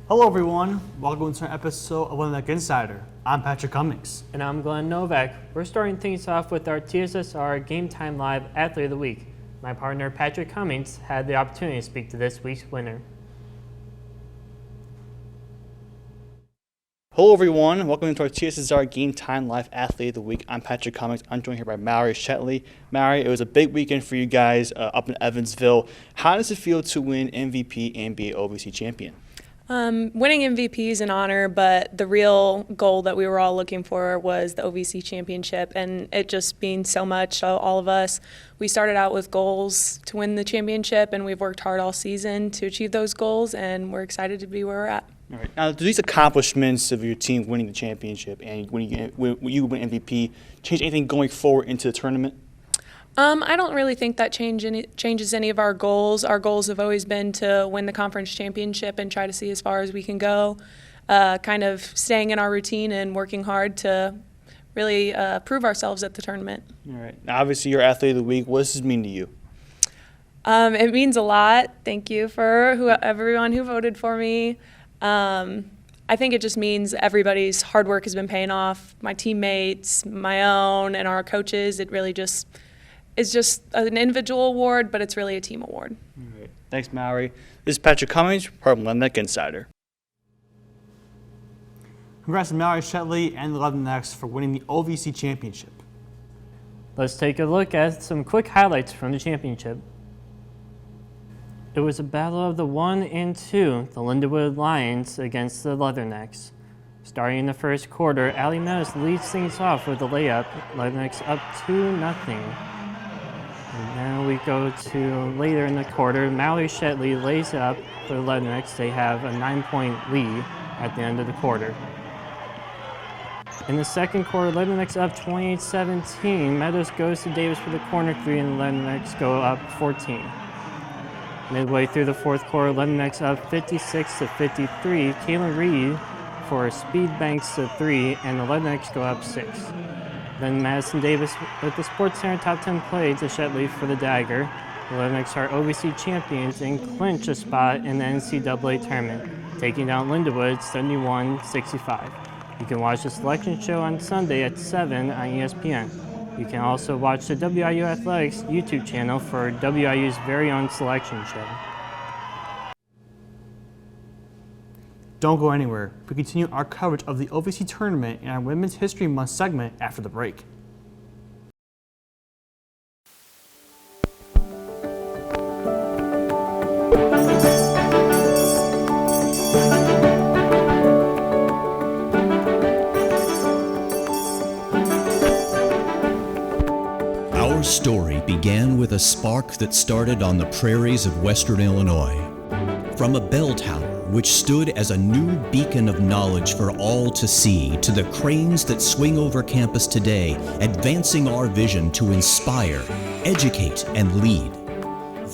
Hello everyone, welcome to an episode of Leatherneck Insider. I'm Patrick Cummings. And I'm Glenn Novak. We're starting things off with our TSSR Game Time Live Athlete of the Week. My partner Patrick Cummings had the opportunity to speak to this week's winner. Hello everyone, welcome to our TSSR Game Time Live Athlete of the Week. I'm Patrick Cummings. I'm joined here by Mallory Shetley. Mallory, it was a big weekend for you guys up in Evansville. How does it feel to win MVP and be an OVC champion? Winning MVP is an honor, but the real goal that we were all looking for was the OVC championship, and it just means so much to all of us. We started out with goals to win the championship, and we've worked hard all season to achieve those goals, and we're excited to be where we're at. All right. Now, do these accomplishments of your team winning the championship and when you win MVP change anything going forward into the tournament? I don't really think that changes any of our goals. Our goals have always been to win the conference championship and try to see as far as we can go, kind of staying in our routine and working hard to really prove ourselves at the tournament. All right. Now, obviously, you're Athlete of the Week. What does this mean to you? It means a lot. Thank you for everyone who voted for me. I think it just means everybody's hard work has been paying off. My teammates, my own, and our coaches. It really just is just an individual award, but it's really a team award. All right. Thanks, Mallory. This is Patrick Cummings, part of Leatherneck Insider. Congrats to Mallory Shetley and the Leathernecks for winning the OVC championship. Let's take a look at some quick highlights from the championship. It was a battle of the 1 and 2, the Lindenwood Lions against the Leathernecks. Starting in the first quarter, Allie Meadows leads things off with a layup. Leathernecks up 2-0. And then we go to later in the quarter, Mallory Shetley lays it up for the Leathernecks. They have a 9-point lead at the end of the quarter. In the second quarter, Leathernecks up 28-17. Meadows goes to Davis for the corner three, and the Leathernecks go up 14. Midway through the fourth quarter, Leathernecks up 56-53. Kaylin Reed for speed banks to three, and the Leathernecks go up 6. Then Madison Davis with the Sports Center top 10 play to Shetley for the dagger. The Leathernecks are OVC champions and clinch a spot in the NCAA tournament, taking down Lindenwood 71-65. You can watch the selection show on Sunday at 7 on ESPN. You can also watch the WIU Athletics YouTube channel for WIU's very own selection show. Don't go anywhere. We continue our coverage of the OVC tournament in our Women's History Month segment after the break. Our story began with a spark that started on the prairies of Western Illinois. From a bell tower which stood as a new beacon of knowledge for all to see, to the cranes that swing over campus today, advancing our vision to inspire, educate, and lead.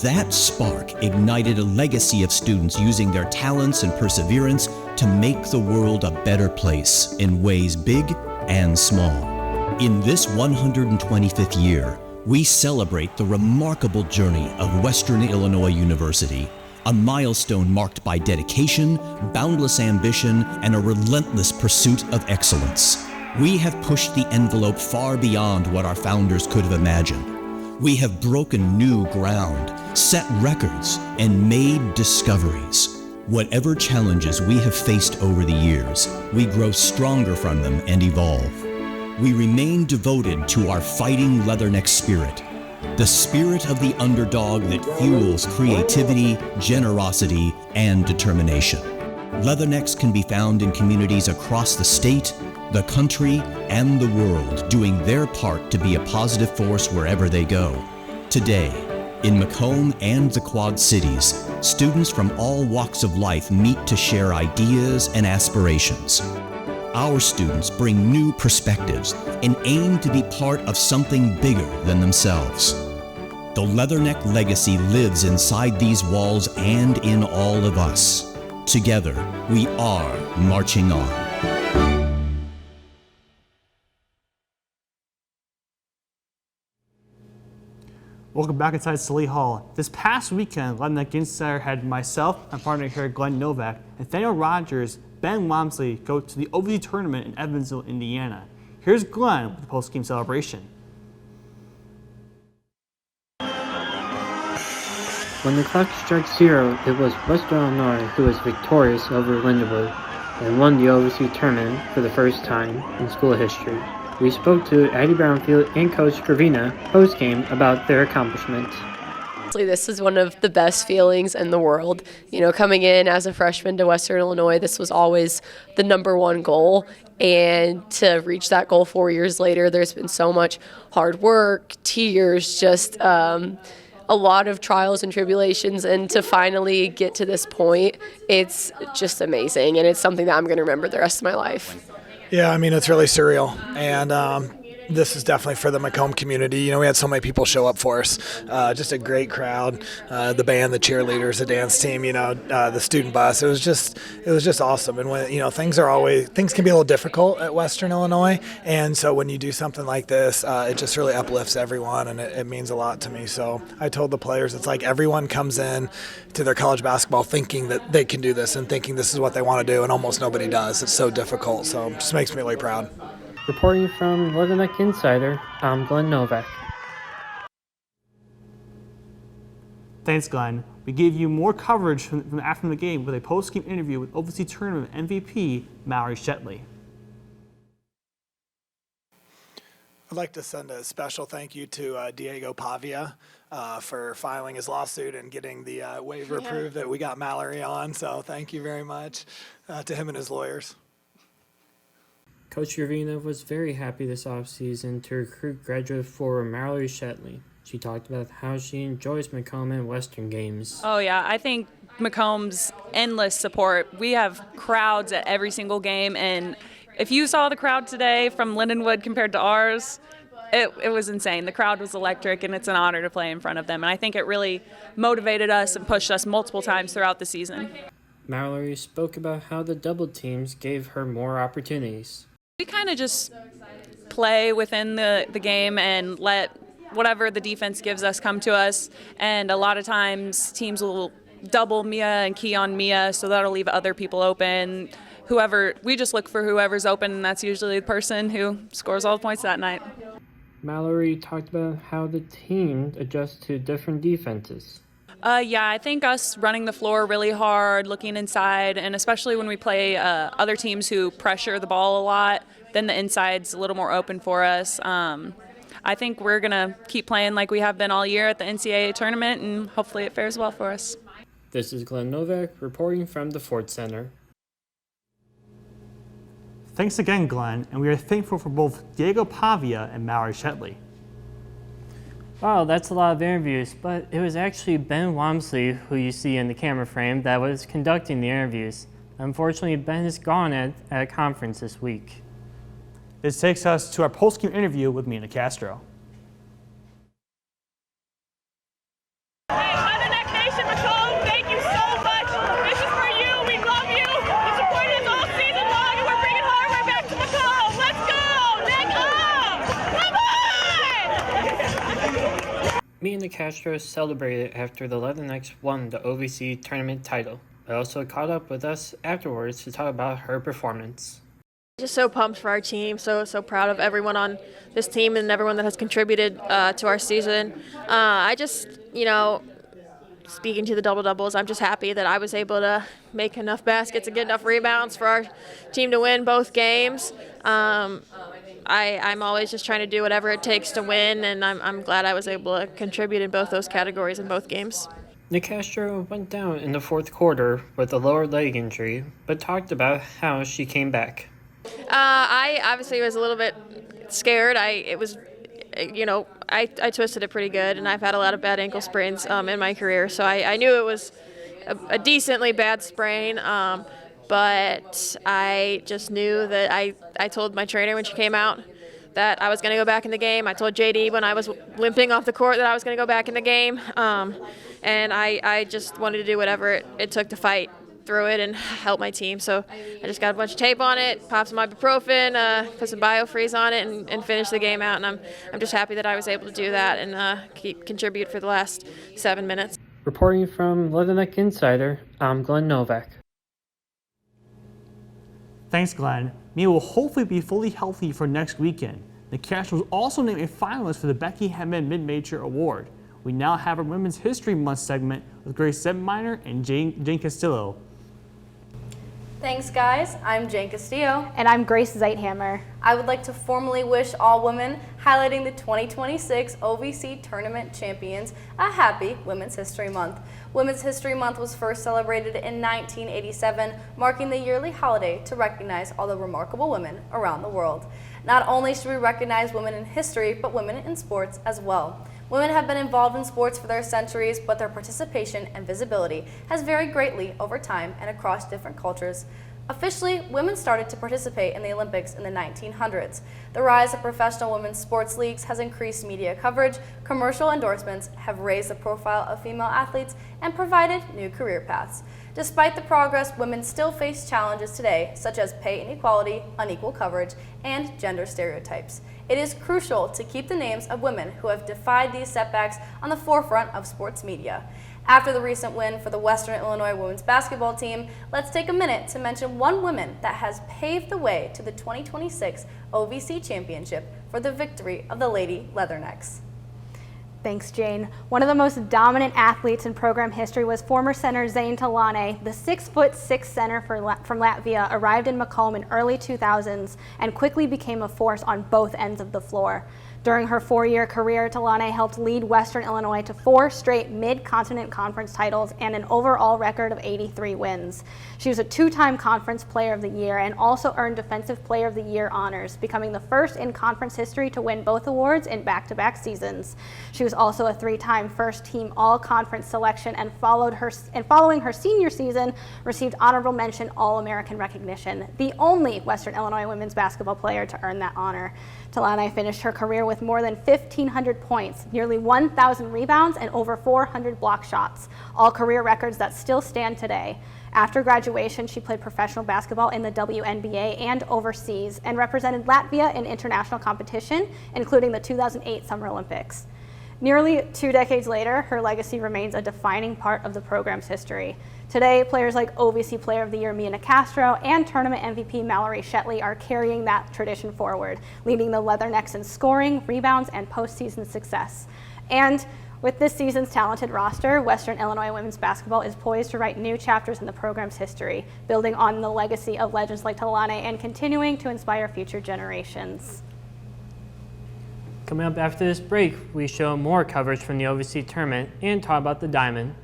That spark ignited a legacy of students using their talents and perseverance to make the world a better place in ways big and small. In this 125th year, we celebrate the remarkable journey of Western Illinois University, a milestone marked by dedication, boundless ambition, and a relentless pursuit of excellence. We have pushed the envelope far beyond what our founders could have imagined. We have broken new ground, set records, and made discoveries. Whatever challenges we have faced over the years, we grow stronger from them and evolve. We remain devoted to our fighting Leatherneck spirit, the spirit of the underdog that fuels creativity, generosity, and determination. Leathernecks can be found in communities across the state, the country, and the world, doing their part to be a positive force wherever they go. Today, in Macomb and the Quad Cities, students from all walks of life meet to share ideas and aspirations. Our students bring new perspectives and aim to be part of something bigger than themselves. The Leatherneck legacy lives inside these walls and in all of us. Together, we are marching on. Welcome back inside Sully Hall. This past weekend, Leatherneck Insider had myself, my partner here, Glenn Novak, Nathaniel Rogers, Ben Wamsley go to the OVC tournament in Evansville, Indiana. Here's Glenn with the post-game celebration. When the clock struck 0, it was Western Illinois who was victorious over Lindenwood and won the OVC tournament for the first time in school history. We spoke to Addie Brownfield and Coach Gravina post-game about their accomplishments. This is one of the best feelings in the world. You know, coming in as a freshman to Western Illinois, this was always the #1 goal. And to reach that goal 4 years later, there's been so much hard work, tears, just a lot of trials and tribulations. And to finally get to this point, it's just amazing. And it's something that I'm going to remember the rest of my life. Yeah, I mean, it's really surreal, and this is definitely for the Macomb community. You know, we had so many people show up for us, just a great crowd, the band, the cheerleaders, the dance team, you know, the student bus. It was just awesome. And when, you know, things can be a little difficult at Western Illinois, and so when you do something like this, it just really uplifts everyone, and it means a lot to me. So I told the players, it's like everyone comes in to their college basketball thinking that they can do this and thinking this is what they want to do, and almost nobody does. It's so difficult, so it just makes me really proud. Reporting from Leatherneck Insider, I'm Glenn Novak. Thanks, Glenn. We gave you more coverage from after the game with a post-game interview with OVC tournament MVP Mallory Shetley. I'd like to send a special thank you to Diego Pavia for filing his lawsuit and getting the waiver approved that we got Mallory on. So thank you very much to him and his lawyers. Coach Gravina was very happy this offseason to recruit graduate forward Mallory Shetley. She talked about how she enjoys Macomb and Western games. Oh, yeah. I think Macomb's endless support. We have crowds at every single game, and if you saw the crowd today from Lindenwood compared to ours, it was insane. The crowd was electric, and it's an honor to play in front of them. And I think it really motivated us and pushed us multiple times throughout the season. Mallory spoke about how the double teams gave her more opportunities. We kind of just play within the game and let whatever the defense gives us come to us. And a lot of times teams will double Mia and key on Mia, so that'll leave other people open. We just look for whoever's open, and that's usually the person who scores all the points that night. Mallory talked about how the team adjusts to different defenses. Yeah, I think us running the floor really hard, looking inside, and especially when we play other teams who pressure the ball a lot, then the inside's a little more open for us. I think we're going to keep playing like we have been all year at the NCAA tournament, and hopefully it fares well for us. This is Glenn Novak reporting from the Ford Center. Thanks again, Glenn, and we are thankful for both Diego Pavia and Mallory Shetley. Wow, that's a lot of interviews, but it was actually Ben Wamsley, who you see in the camera frame, that was conducting the interviews. Unfortunately, Ben is gone at a conference this week. This takes us to our post-game interview with Mina Castro. Hey, Leatherneck Nation, Macomb, thank you so much. This is for you. We love you. You supported us all season long, and we're bringing hardware back to Macomb. Let's go. Neck up. Come on. Me and the Castros celebrated after the Leathernecks won the OVC tournament title, but also caught up with us afterwards to talk about her performance. Just so pumped for our team, so proud of everyone on this team and everyone that has contributed to our season. I just, speaking to the double-doubles, I'm just happy that I was able to make enough baskets and get enough rebounds for our team to win both games. I'm always just trying to do whatever it takes to win, and I'm glad I was able to contribute in both those categories in both games. Nick Castro went down in the fourth quarter with a lower leg injury, but talked about how she came back. I obviously was a little bit scared. I twisted it pretty good, and I've had a lot of bad ankle sprains in my career, so I knew it was a decently bad sprain, but I just knew that I told my trainer when she came out that I was going to go back in the game. I told JD when I was limping off the court that I was going to go back in the game, and I just wanted to do whatever it took to fight through it and help my team. So I just got a bunch of tape on it, popped some ibuprofen, put some biofreeze on it, and finished the game out. And I'm just happy that I was able to do that and contribute for the last 7 minutes. Reporting from Leatherneck Insider, I'm Glenn Novak. Thanks, Glenn. Mia will hopefully be fully healthy for next weekend. The Castro was also named a finalist for the Becky Hammond Mid-Major Award. We now have our Women's History Month segment with Grace Zepminer and Jane Castillo. Thanks, guys. I'm Jane Castillo. And I'm Grace Zeithammer. I would like to formally wish all women highlighting the 2026 OVC Tournament Champions a happy Women's History Month. Women's History Month was first celebrated in 1987, marking the yearly holiday to recognize all the remarkable women around the world. Not only should we recognize women in history, but women in sports as well. Women have been involved in sports for their centuries, but their participation and visibility has varied greatly over time and across different cultures. Officially, women started to participate in the Olympics in the 1900s. The rise of professional women's sports leagues has increased media coverage, commercial endorsements have raised the profile of female athletes, and provided new career paths. Despite the progress, women still face challenges today, such as pay inequality, unequal coverage, and gender stereotypes. It is crucial to keep the names of women who have defied these setbacks on the forefront of sports media. After the recent win for the Western Illinois women's basketball team, let's take a minute to mention one woman that has paved the way to the 2026 OVC Championship for the victory of the Lady Leathernecks. Thanks, Jane. One of the most dominant athletes in program history was former center Zane Talane. The 6'6" center from Latvia arrived in Macomb in early 2000s and quickly became a force on both ends of the floor. During her 4-year career, Talane helped lead Western Illinois to 4 straight Mid-Continent Conference titles and an overall record of 83 wins. She was a 2-time Conference Player of the Year and also earned Defensive Player of the Year honors, becoming the first in conference history to win both awards in back-to-back seasons. She was also a 3-time first-team All-Conference selection and following her senior season, received honorable mention All-American recognition, the only Western Illinois women's basketball player to earn that honor. Talane finished her career with more than 1,500 points, nearly 1,000 rebounds, and over 400 block shots, all career records that still stand today. After graduation, she played professional basketball in the WNBA and overseas, and represented Latvia in international competition, including the 2008 Summer Olympics. Nearly 2 decades later, her legacy remains a defining part of the program's history. Today, players like OVC Player of the Year Mia Castro and Tournament MVP Mallory Shetley are carrying that tradition forward, leading the Leathernecks in scoring, rebounds, and postseason success. And with this season's talented roster, Western Illinois women's basketball is poised to write new chapters in the program's history, building on the legacy of legends like Talane and continuing to inspire future generations. Coming up after this break, we show more coverage from the OVC tournament and talk about the diamond.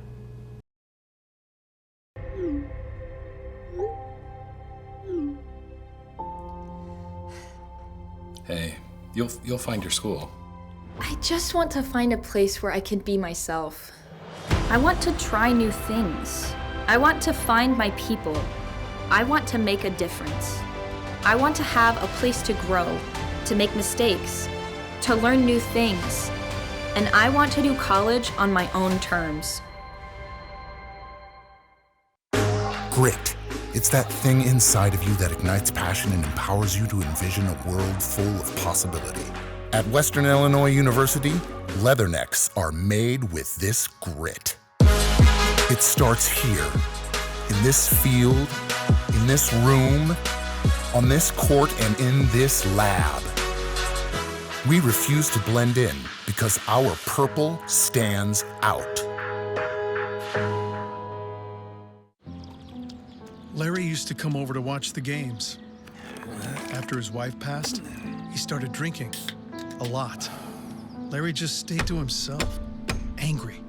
Hey, you'll find your school. I just want to find a place where I can be myself. I want to try new things. I want to find my people. I want to make a difference. I want to have a place to grow, to make mistakes, to learn new things. And I want to do college on my own terms. Grit. It's that thing inside of you that ignites passion and empowers you to envision a world full of possibility. At Western Illinois University, Leathernecks are made with this grit. It starts here, in this field, in this room, on this court, and in this lab. We refuse to blend in because our purple stands out. Larry used to come over to watch the games. After his wife passed, he started drinking a lot. Larry just stayed to himself, angry.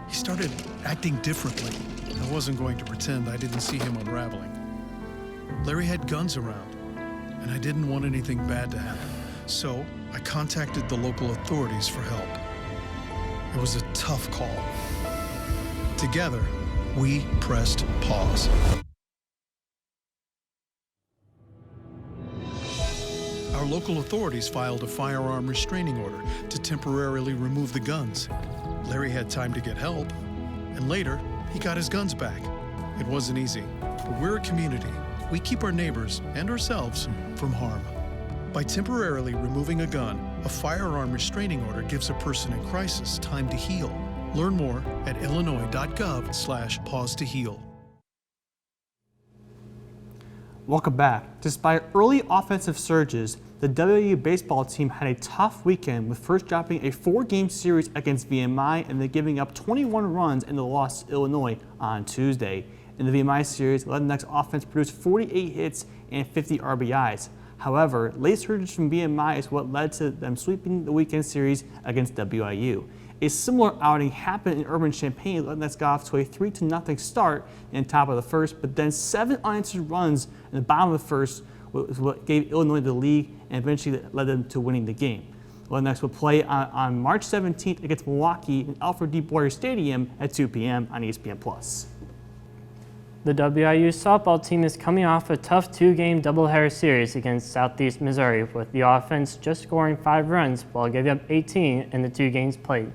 He started acting differently. I wasn't going to pretend I didn't see him unraveling. Larry had guns around, and I didn't want anything bad to happen. So I contacted the local authorities for help. It was a tough call. Together, we pressed pause. Our local authorities filed a firearm restraining order to temporarily remove the guns. Larry had time to get help, and later, he got his guns back. It wasn't easy, but we're a community. We keep our neighbors and ourselves from harm. By temporarily removing a gun, a firearm restraining order gives a person in crisis time to heal. Learn more at illinois.gov/pause to heal. Welcome back. Despite early offensive surges, the WIU baseball team had a tough weekend with first dropping a 4-game series against VMI and then giving up 21 runs in the loss to Illinois on Tuesday. In the VMI series, Leatherneck's offense produced 48 hits and 50 RBIs. However, late surges from VMI is what led to them sweeping the weekend series against WIU. A similar outing happened in urban Champaign. Leatherneck got off to a 3-0 start in the top of the first, but then 7 unanswered runs in the bottom of the first was what gave Illinois the lead and eventually led them to winning the game. Leatherneck will play on March 17th against Milwaukee in Alfred D. Boyer Stadium at 2 p.m. on ESPN+. The WIU softball team is coming off a tough 2-game doubleheader series against Southeast Missouri, with the offense just scoring 5 runs while giving up 18 in the 2 games played.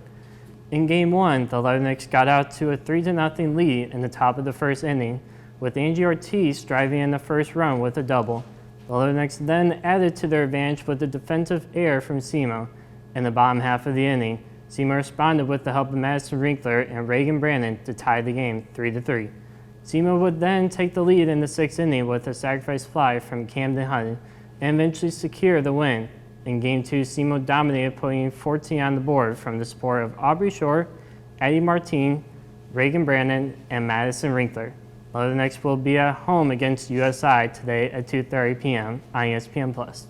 In Game 1, the Leathernecks got out to a 3-0 lead in the top of the first inning, with Angie Ortiz driving in the first run with a double. The Leathernecks then added to their advantage with a defensive error from Simo. In the bottom half of the inning, Simo responded with the help of Madison Winkler and Reagan Brandon to tie the game 3-3. Simo would then take the lead in the 6th inning with a sacrifice fly from Camden Hunt and eventually secure the win. In Game 2, Simo dominated, putting 14 on the board from the support of Aubrey Shore, Addie Martin, Reagan Brandon, and Madison Winkler. Leathernecks will be at home against USI today at 2:30 p.m. on ESPN+.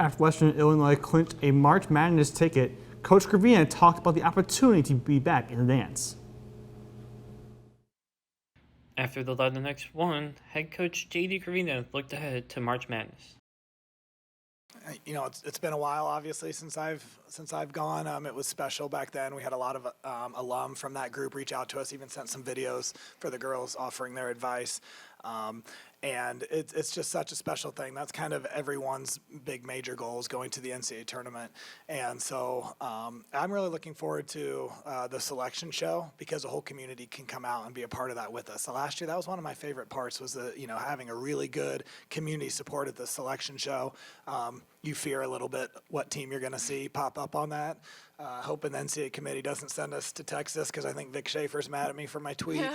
After Western Illinois clinched a March Madness ticket, Coach Gravina talked about the opportunity to be back in the dance. After the Leathernecks won, head coach J.D. Gravina looked ahead to March Madness. You know, it's been a while, obviously, since I've gone. It was special back then. We had a lot of alum from that group reach out to us, even sent some videos for the girls offering their advice. And it's just such a special thing. That's kind of everyone's big major goal, is going to the NCAA tournament. And so I'm really looking forward to the selection show, because the whole community can come out and be a part of that with us. So last year, that was one of my favorite parts, was having a really good community support at the selection show. You fear a little bit what team you're going to see pop up on that. Hoping the NCAA committee doesn't send us to Texas, because I think Vic Schaefer's mad at me for my tweet.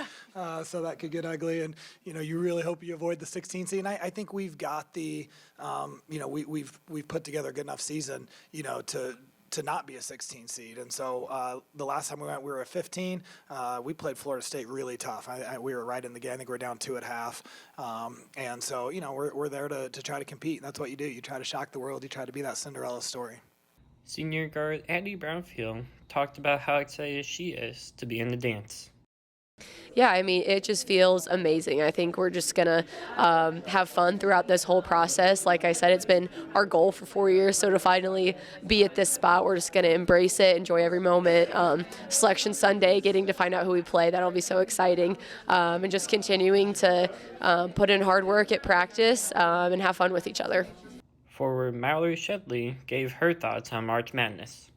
So that could get ugly. And, you really hope you avoid the 16 seed. And I think we've got the, we've put together a good enough season, to not be a 16 seed. And so the last time we went, we were a 15. We played Florida State really tough. We were right in the game. I think we were down 2 at half. And so, we're there to try to compete. And that's what you do. You try to shock the world. You try to be that Cinderella story. Senior guard Addie Brownfield talked about how excited she is to be in the dance. Yeah, I mean, it just feels amazing. I think we're just going to have fun throughout this whole process. Like I said, it's been our goal for 4 years, so to finally be at this spot, we're just going to embrace it, enjoy every moment. Selection Sunday, getting to find out who we play, that'll be so exciting. And just continuing to put in hard work at practice and have fun with each other. Forward Mallory Shedley gave her thoughts on March Madness.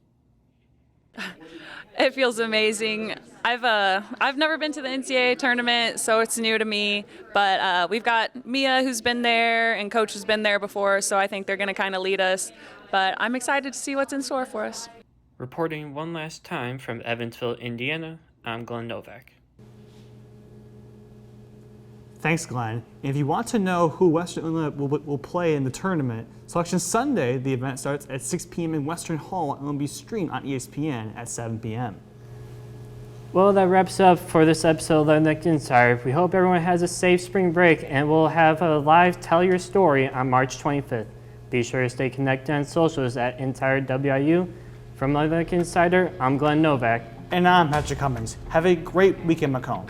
It feels amazing. I've never been to the NCAA tournament, so it's new to me. But we've got Mia, who's been there, and Coach has been there before, so I think they're going to kind of lead us. But I'm excited to see what's in store for us. Reporting one last time from Evansville, Indiana, I'm Glenn Novak. Thanks, Glenn. And if you want to know who Western Illinois will play in the tournament, Selection Sunday, the event starts at 6 p.m. in Western Hall and will be streamed on ESPN at 7 p.m. Well, that wraps up for this episode of Leatherneck Insider. We hope everyone has a safe spring break, and we'll have a live Tell Your Story on March 25th. Be sure to stay connected on socials at InsiderWIU. From Leatherneck Insider, I'm Glenn Novak. And I'm Patrick Cummings. Have a great weekend, Macomb.